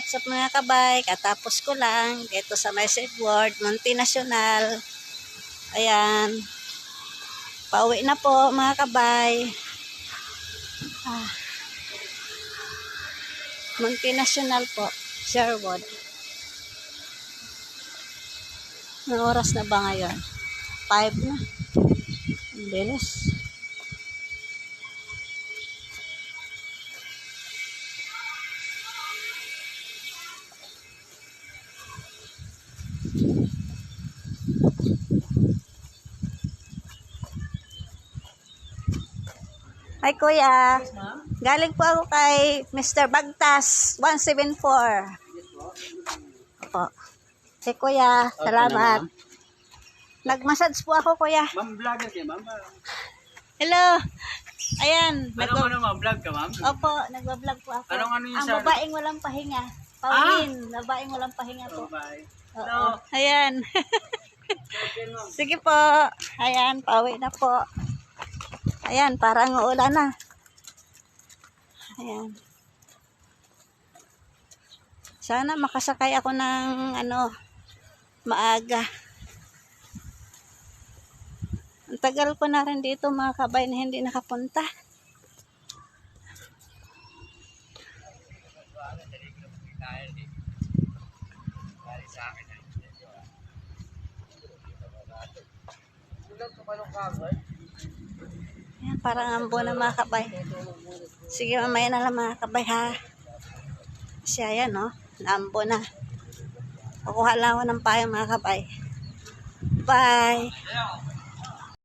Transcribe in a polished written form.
So mga kabay, katapos ko lang dito sa may Edward, Monte Nacional. Ayan. Pauwi na po mga kabay. Monte Nacional po, Sherwood. Anong oras na ba ngayon? 5 na. Ang bilis. Hi kuya. Galing po ako kay Mr. Bagtas 174. Opo. Si kuya, salamat. Nag-massage po ako kuya. Ma'am, vlogger siya, ma'am. Hello. Ayan. Anong vlog ka, ma'am? Opo, nagba-vlog po ako. Anong yung Ang sa... babaeng walang pahinga. Pauline, babaeng walang pahinga po. Bye. Oo. Ayan. Sige po. Ayan, pauwi na po. Ayan, parang uulan na. Ayan. Sana makasakay ako ng maaga. Ang tagal ko na rin dito mga kabay na hindi nakapunta. Ayan, parang ambo na mga kabay. Sige, mamaya na lang mga kabay ha. Kasi ayan naambo na. Kukuha lang ako ng payo mga kabay. Bye!